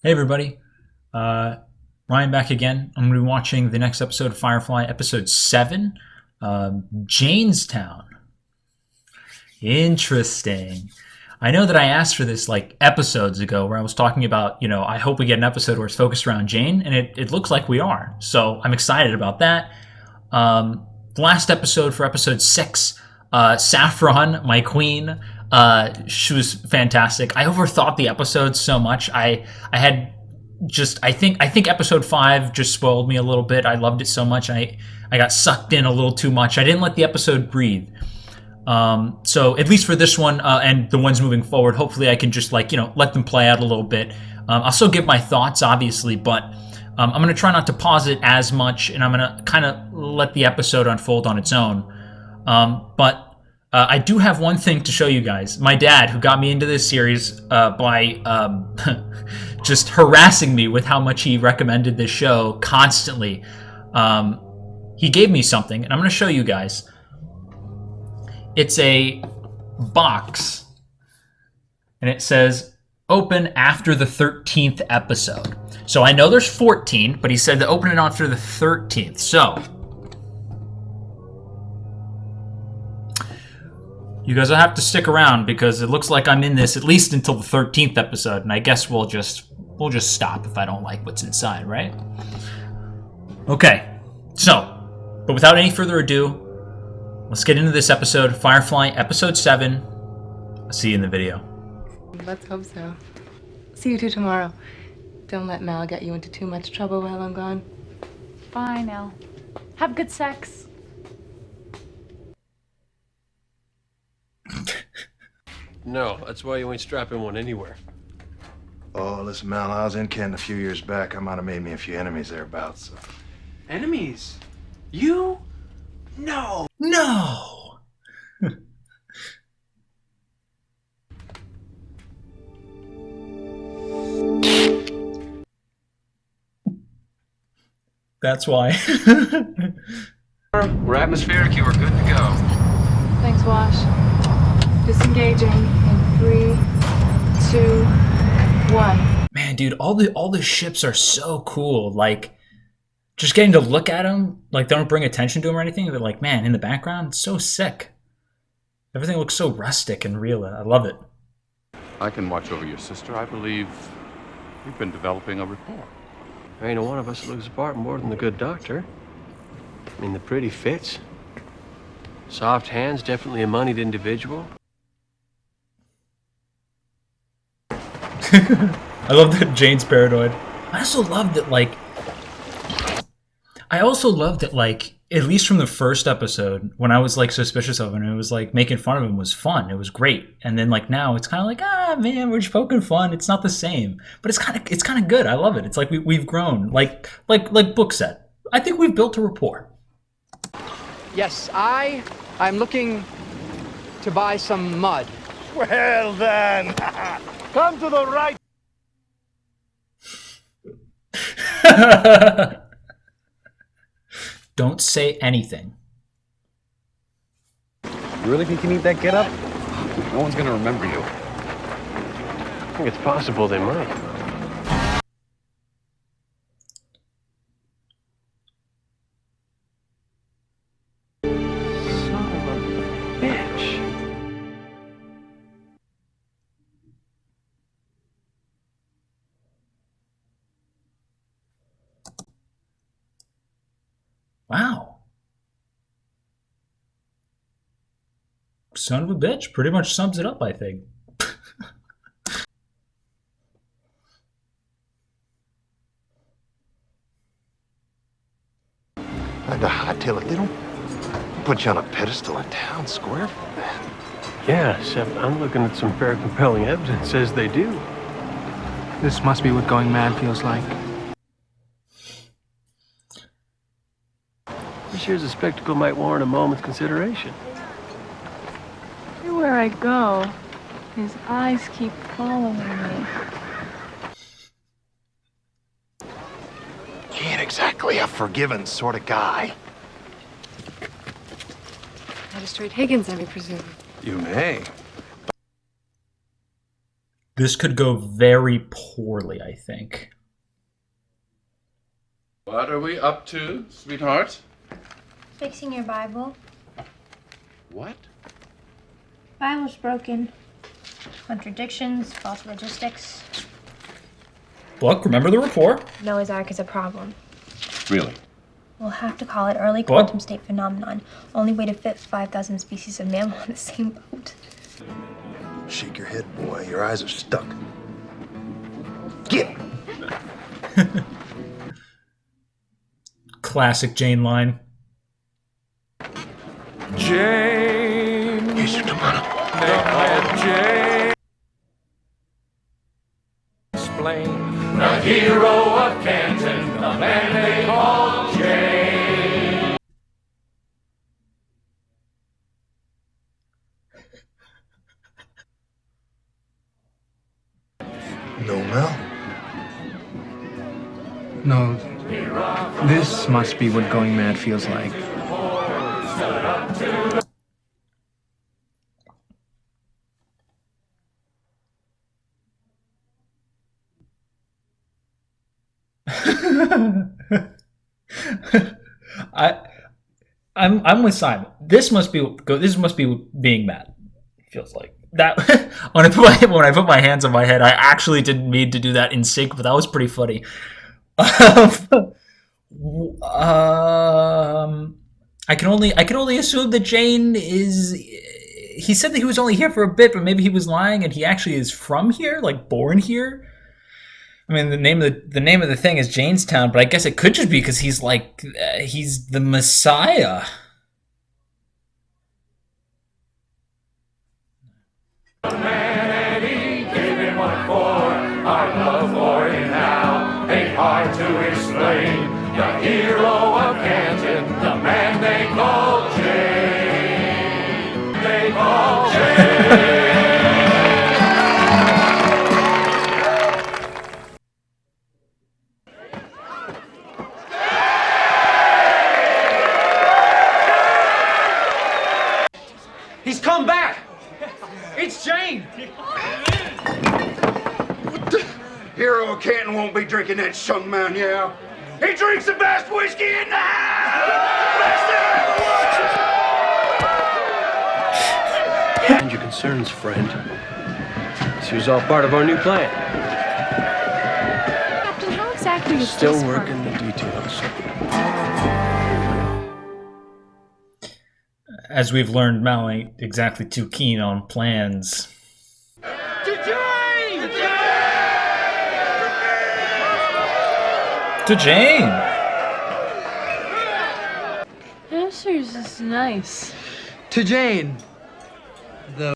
Hey everybody, Ryan back again. I'm going to be watching the next episode of Firefly, episode 7, Jaynestown. Interesting. I know that I asked for this like episodes ago where I was talking about, I hope we get an episode where it's focused around Jayne, and it looks like we are. So I'm excited about that. The last episode for episode 6, Saffron, my queen, she was fantastic. I overthought the episode so much. I had just I think episode 5 just spoiled me a little bit. I loved it so much. I got sucked in a little too much. I didn't let the episode breathe. So at least for this one and the ones moving forward, hopefully I can just let them play out a little bit. I'll still give my thoughts, obviously, but I'm going to try not to pause it as much, and I'm going to kind of let the episode unfold on its own. But I do have one thing to show you guys. My dad, who got me into this series by just harassing me with how much he recommended this show constantly, he gave me something, and I'm going to show you guys. It's a box, and it says open after the 13th episode. So I know there's 14, but he said to open it after the 13th. So you guys will have to stick around because it looks like I'm in this at least until the 13th episode, and I guess we'll just stop if I don't like what's inside, right? Okay. So, but without any further ado, let's get into this episode, Firefly, episode 7. I'll see you in the video. Let's hope so. See you two tomorrow. Don't let Mal get you into too much trouble while I'm gone. Bye now. Have good sex. No, that's why you ain't strapping one anywhere. Oh, listen, Mal, I was in Kent a few years back. I might have made me a few enemies thereabouts. So. Enemies? You? No! No! That's why. We're atmospheric, you are good to go. Thanks, Wash. Disengaging in 3, 2, 1. Man, dude, all the ships are so cool. Like, just getting to look at them, like, they don't bring attention to them or anything, but like, man, in the background, it's so sick. Everything looks so rustic and real. I love it. I can watch over your sister. I believe you've been developing a rapport. There ain't a one of us that looks apart more than the good doctor. I mean, the pretty fits. Soft hands, definitely a moneyed individual. I love that Jayne's paranoid. I also love that, at least from the first episode, when I was like suspicious of him, it was like making fun of him was fun. It was great. And then like now it's kind of like, man, we're just poking fun. It's not the same, but it's kind of good. I love it. It's like we've grown, like Book said. I think we've built a rapport. Yes, I'm looking to buy some mud. Well, then, come to the right. Don't say anything. You really think you need that get up? No one's gonna remember you. I think it's possible they might. Son of a bitch. Wow. Son of a bitch. Pretty much sums it up, I think. I tell it, they don't put you on a pedestal in town square for that. Yeah, except I'm looking at some very compelling evidence says they do. This must be what going mad feels like. This here's a spectacle might warrant a moment's consideration. Everywhere I go, his eyes keep following me. He ain't exactly a forgiving sort of guy. Magistrate Higgins, I presume. You may. This could go very poorly, I think. What are we up to, sweetheart? Fixing your Bible. What? Bible's broken. Contradictions, false logistics. Look, remember the report. Noah's Ark is a problem. Really? We'll have to call it early quantum state phenomenon. Only way to fit 5,000 species of mammal in the same boat. Shake your head, boy. Your eyes are stuck. Get! Classic Jayne line. Jayne! Here's your tomato. Jayne. Explain. The hero of Canton, the man they call Jayne. No, Mel. No, this must be what going mad feels like. I'm with Simon. This must be being mad. Feels like that. when I put my hands on my head, I actually didn't mean to do that in sync, but that was pretty funny. I can only assume that Jayne is. He said that he was only here for a bit, but maybe he was lying, and he actually is from here, like born here. I mean, the name of the thing is Jaynestown, but I guess it could just be because he's like he's the Messiah. Man, and he gave him what for. Our love for him now ain't hard to explain. The hero of Canton, the man they call Jayne. They call Jayne. He's come back! It's Jayne! Hero of Canton won't be drinking that shung man, yeah? He drinks the best whiskey in the house! And your concerns, friend. This was all part of our new plan. Captain, how exactly is Still this working the details. As we've learned, Mal ain't exactly too keen on plans. To Jayne! To Jayne! Hamsters is nice. To Jayne. The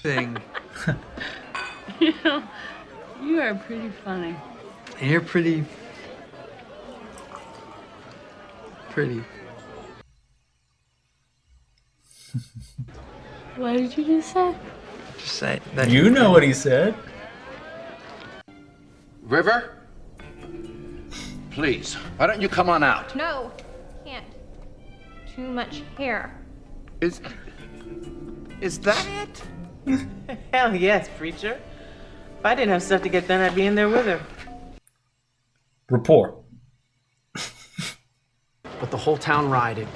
thing. You know, you are pretty funny. And you're pretty. What did you just say? Just say that. You know what he said. River? Please, why don't you come on out? No, can't. Too much hair. Is that it? Hell yes, preacher. If I didn't have stuff to get done, I'd be in there with her. Report. But the whole town rioted.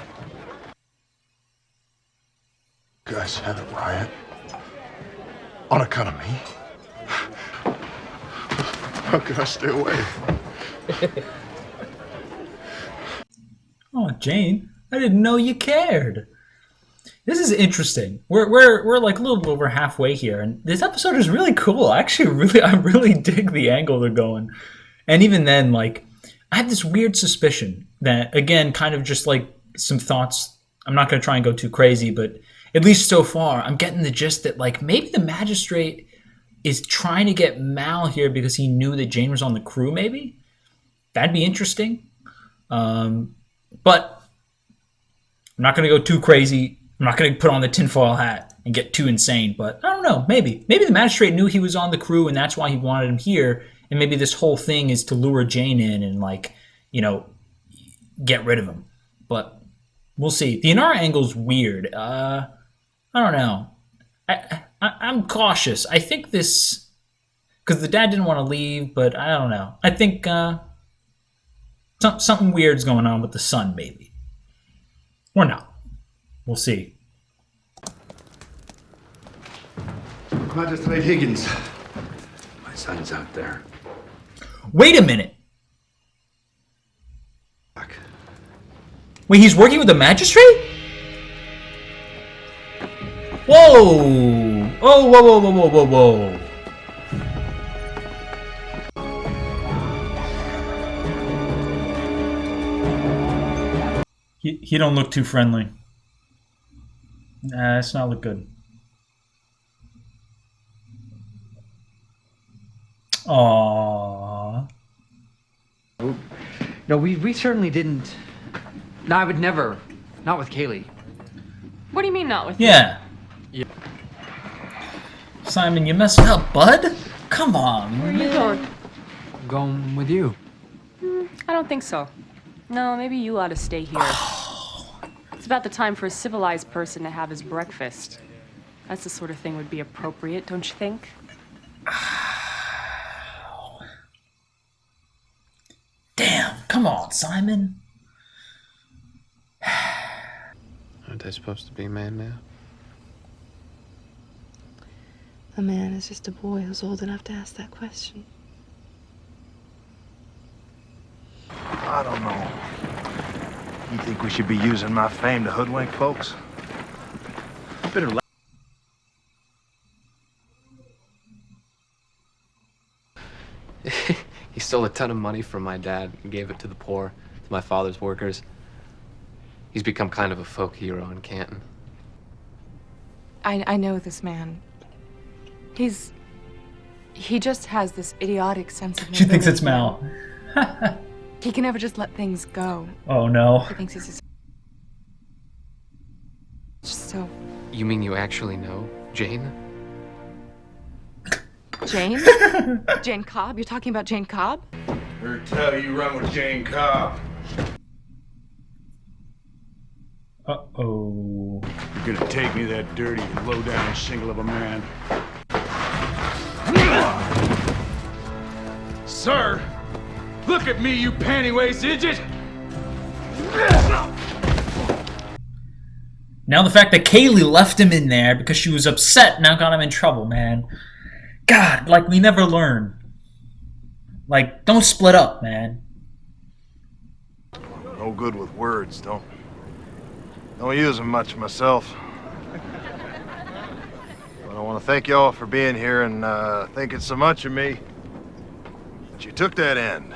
Guys had a riot? On account of me? How could I stay away? Oh, Jayne, I didn't know you cared. This is interesting. We're like a little over halfway here, and this episode is really cool. Actually, I really dig the angle they're going. And even then, like, I have this weird suspicion that, again, kind of just like some thoughts. I'm not going to try and go too crazy, but at least so far, I'm getting the gist that, like, maybe the magistrate is trying to get Mal here because he knew that Jayne was on the crew, maybe? That'd be interesting. But I'm not going to go too crazy. I'm not going to put on the tinfoil hat and get too insane, but I don't know, maybe. Maybe the magistrate knew he was on the crew and that's why he wanted him here, and maybe this whole thing is to lure Jayne in and, like, you know, get rid of him. But we'll see. The Inara angle's weird. I I don't know. I'm cautious. I think this, because the dad didn't want to leave, but I don't know. I think something weird's going on with the son, maybe. Or not. We'll see. Magistrate Higgins. My son's out there. Wait a minute. Wait, he's working with the magistrate? Whoa! Oh, whoa, whoa, whoa, whoa, whoa, whoa. He don't look too friendly. Nah, it's not look good. Aww. No, we certainly didn't. No, I would never. Not with Kaylee. What do you mean not with Yeah. Simon, you messed up, bud. Come on. Where are you going? I'm going with you. I don't think so. No, maybe you ought to stay here. It's about the time for a civilized person to have his breakfast. That's the sort of thing would be appropriate, don't you think? Damn, come on, Simon. Aren't I supposed to be a man now? A man is just a boy who's old enough to ask that question. I don't know. You think we should be using my fame to hoodwink folks? Better He stole a ton of money from my dad and gave it to the poor, to my father's workers. He's become kind of a folk hero in Canton. I know this man. He just has this idiotic sense of She thinks it's Mal. He can never just let things go. Oh no. He thinks he's just so... You mean you actually know Jayne? Jayne? Jayne Cobb? You're talking about Jayne Cobb? Heard tell you run with Jayne Cobb. Uh-oh. You're gonna take me that dirty, low-down shingle of a man. Sir! Look at me, you panty-waist idiot! Now the fact that Kaylee left him in there because she was upset now got him in trouble, man. God, like, we never learn. Like, don't split up, man. no good with words. Don't use them much myself. But I want to thank y'all for being here and thinking so much of me. But you took that end.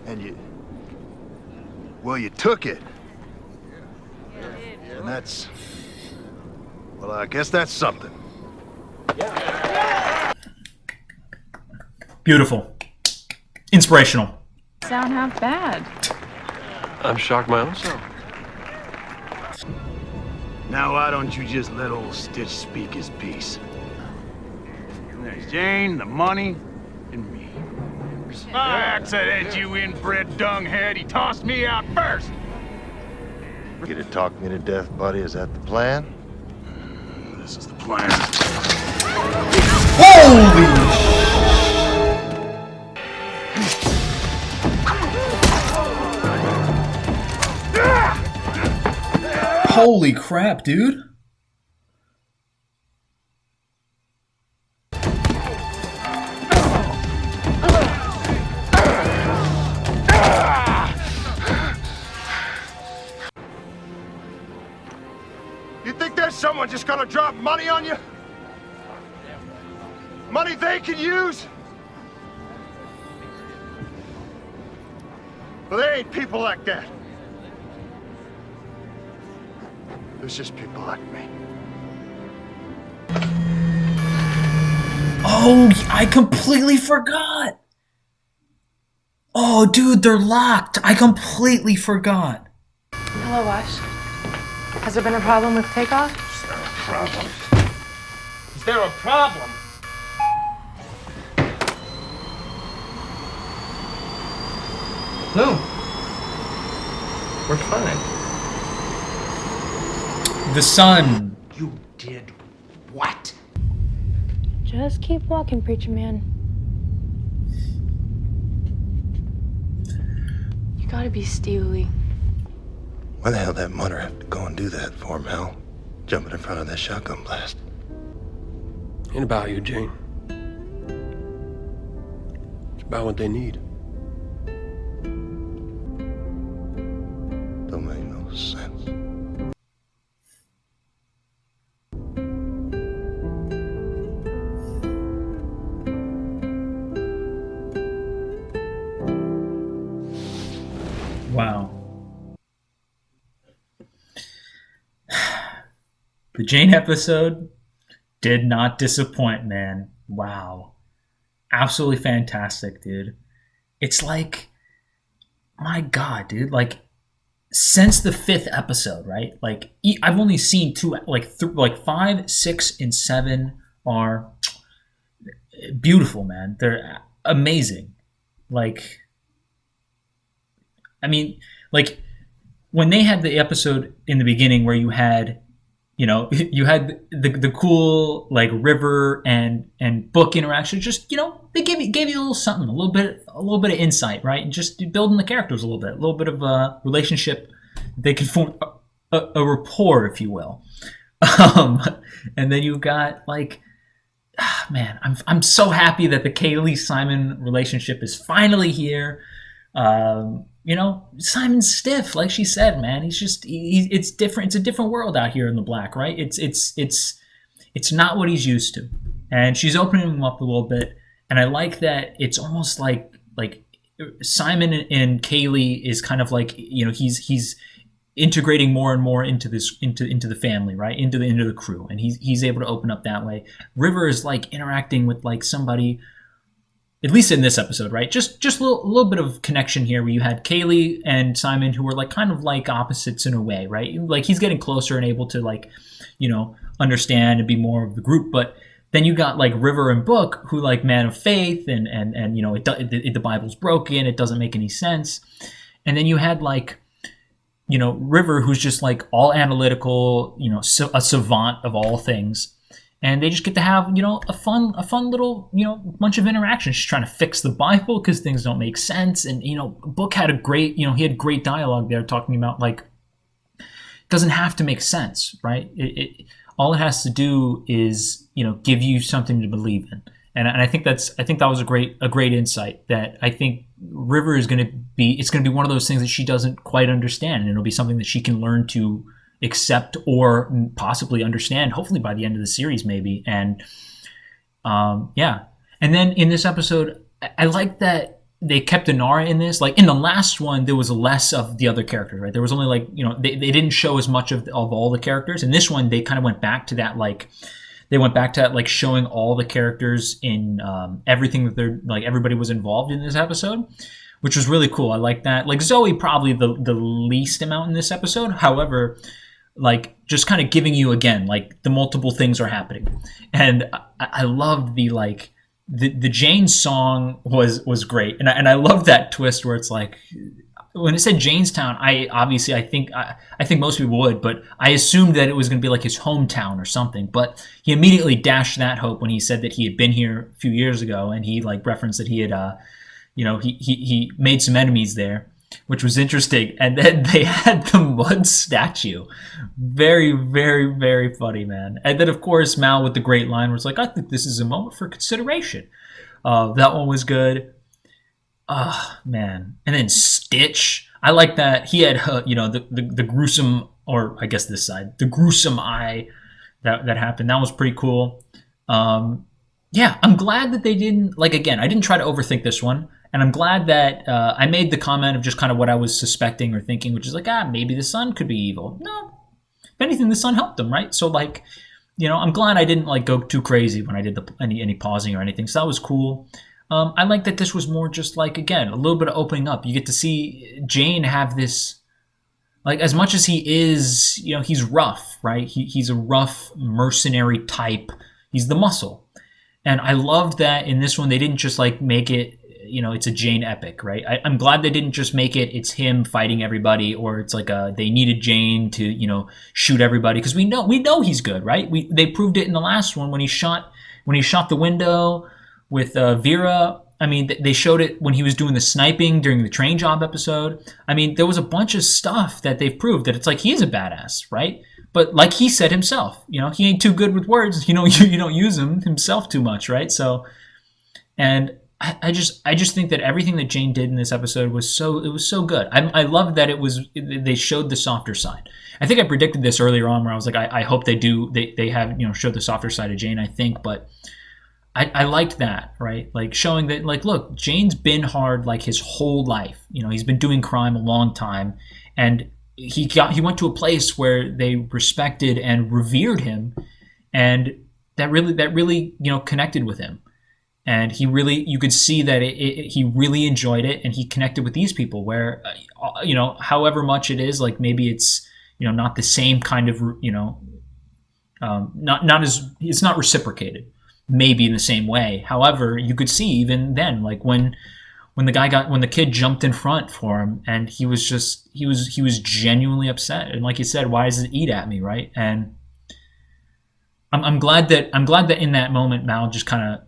And you took it. And that's, well, I guess that's something. Beautiful. Inspirational. Sound half bad. I'm shocked my own self. Now why don't you just let old Stitch speak his piece? And there's Jayne, the money, and me. Accident, you inbred dunghead. He tossed me out first. You to talk me to death, buddy? Is that the plan? This is the plan. Holy Holy crap, dude. You think there's someone just gonna drop money on you? Money they can use? Well, there ain't people like that. There's just people like me. Oh, I completely forgot. Oh, dude, they're locked. I completely forgot. Hello, Wash. Has there been a problem with takeoff? Is there a problem? No. We're fine. The sun. You did what? Just keep walking, preacher man. You gotta be steely. Why the hell did that mother have to go and do that for, Mel? Jumping in front of that shotgun blast. Ain't about you, Jayne. It's about what they need. Don't make no sense. Wow. The Jayne episode did not disappoint, man. Wow. Absolutely fantastic, dude. It's like, my God, dude. Like, since the 5th episode, right? Like, I've only seen 2, like 5, 6, and 7 are beautiful, man. They're amazing. Like, I mean, like, when they had the episode in the beginning where you had, you know, you had the cool like river and book interaction, just, you know, they gave you a little something, a little bit of insight, right? And just building the characters a little bit of a relationship. They can form a rapport, if you will. And then you've got like, man, I'm so happy that the Kaylee Simon relationship is finally here. You know, Simon's stiff, like she said, man. He's just, it's different. It's a different world out here in the black, right? It's not what he's used to. And she's opening him up a little bit. And I like that it's almost like Simon and Kaylee is kind of like, you know, he's integrating more and more into the family, right? Into the crew. And he's able to open up that way. River is like interacting with like somebody, at least in this episode, right? Just a little bit of connection here where you had Kaylee and Simon who were like kind of like opposites in a way, right? Like he's getting closer and able to like, you know, understand and be more of the group. But then you got like River and Book who like man of faith and you know, the Bible's broken. It doesn't make any sense. And then you had like, you know, River who's just like all analytical, you know, a savant of all things. And they just get to have, you know, a fun little, you know, bunch of interactions. She's trying to fix the Bible because things don't make sense. And, you know, Book had he had great dialogue there talking about, like, it doesn't have to make sense, right? All it has to do is, you know, give you something to believe in. And I think that was a great insight that I think River is going to be, it's going to be one of those things that she doesn't quite understand. And it'll be something that she can learn to accept or possibly understand, hopefully by the end of the series maybe. And yeah. And then in this episode, I like that they kept Inara in this. Like in the last one, there was less of the other characters, right? There was only like, you know, they didn't show as much of all the characters. In this one, they kind of went back to that, like, showing all the characters in everything that they're, like, everybody was involved in this episode, which was really cool. I like that. Like Zoe, probably the least amount in this episode. However, like just kind of giving you again, like the multiple things are happening. And I loved the Jayne song was great. And I love that twist where it's like, when it said Jaynestown, I think most people would, but I assumed that it was going to be like his hometown or something. But he immediately dashed that hope when he said that he had been here a few years ago, and he like referenced that he had, you know, he made some enemies there, which was interesting. And then they had the mud statue. Very, very, very funny, man. And then of course Mal with the great line where it's like, I think this is a moment for consideration. That one was good. Man. And then Stitch, I like that he had, you know, the gruesome, or I guess this side, the gruesome eye that happened. That was pretty cool. Yeah, I'm glad that they didn't, like, again, I didn't try to overthink this one. And I'm glad that I made the comment of just kind of what I was suspecting or thinking, which is like, maybe the son could be evil. No, if anything, the son helped him, right? So like, you know, I'm glad I didn't like go too crazy when I did any pausing or anything. So that was cool. I like that this was more just like, again, a little bit of opening up. You get to see Jayne have this, like, as much as he is, you know, he's rough, right? He's a rough mercenary type. He's the muscle. And I loved that in this one, they didn't just like make it, it's a Jayne epic, right? I'm glad they didn't just make it's him fighting everybody, or it's like they needed Jayne to shoot everybody, because we know he's good, right? They proved it in the last one when he shot the window with Vera. I mean, they showed it when he was doing the sniping during the train job episode. I mean, there was a bunch of stuff that they've proved that it's like he is a badass, right? But like he said himself, he ain't too good with words. You don't use him himself too much, right? So, and I just think that everything that Jayne did in this episode was so good. I love that they showed the softer side. I think I predicted this earlier on where I was like, I hope they have show the softer side of Jayne. I think, but I liked that, right? Like showing that, like, look, Jayne's been hard like his whole life. He's been doing crime a long time, and he went to a place where they respected and revered him, and that really connected with him. And you could see that he really enjoyed it, and he connected with these people where, however much it is, like maybe it's, not the same kind of, it's not reciprocated, maybe in the same way. However, you could see even then, like when the kid jumped in front for him, and he was genuinely upset. And like you said, why does it eat at me, right? And I'm glad that in that moment, Mal just kind of,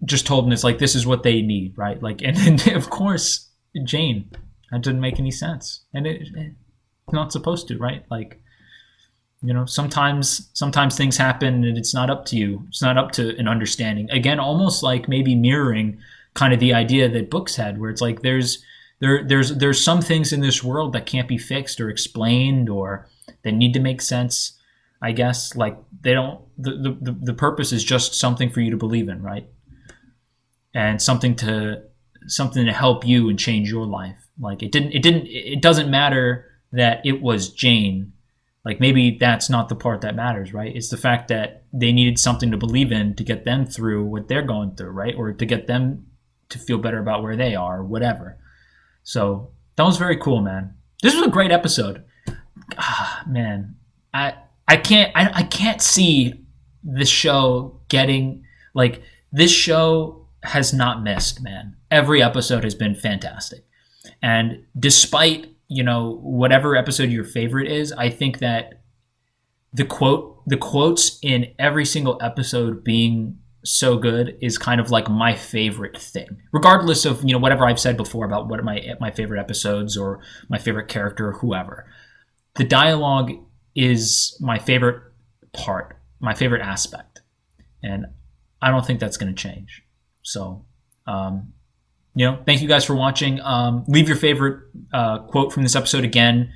just told him it's like, this is what they need, right? Like, and then of course, Jayne, that didn't make any sense, and it's not supposed to, right? Like, sometimes things happen and it's not up to you. It's not up to an understanding. Again, almost like maybe mirroring kind of the idea that books had, where it's like there's some things in this world that can't be fixed or explained, or they need to make sense. I guess like they don't. The purpose is just something for you to believe in, right? And something to help you and change your life. Like it doesn't matter that it was Jayne. Like maybe that's not the part that matters, right? It's the fact that they needed something to believe in to get them through what they're going through, right? Or to get them to feel better about where they are, or whatever. So that was very cool, man. This was a great episode. Man, I can't see this show getting, like, this show has not missed, man. Every episode has been fantastic. And despite, whatever episode your favorite is, I think that the quotes in every single episode being so good is kind of like my favorite thing, regardless of, whatever I've said before about what my favorite episodes or my favorite character or whoever. The dialogue is my favorite part, my favorite aspect. And I don't think that's going to change. So, thank you guys for watching. Leave your favorite quote from this episode again.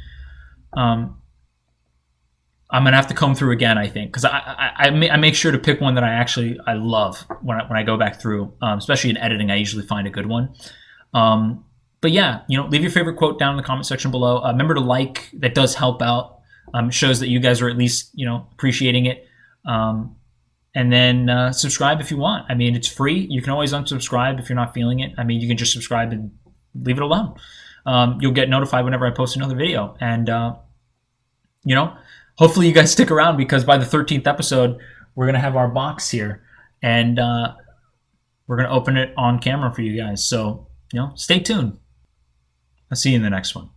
I'm gonna have to comb through again, I think, because I make sure to pick one that I love when I go back through, especially in editing. I usually find a good one. But yeah, leave your favorite quote down in the comment section below. Remember to like; that does help out. Shows that you guys are at least appreciating it. And then subscribe if you want. I mean, it's free. You can always unsubscribe if you're not feeling it. I mean, you can just subscribe and leave it alone. You'll get notified whenever I post another video. And, hopefully you guys stick around, because by the 13th episode, we're going to have our box here. And we're going to open it on camera for you guys. So, stay tuned. I'll see you in the next one.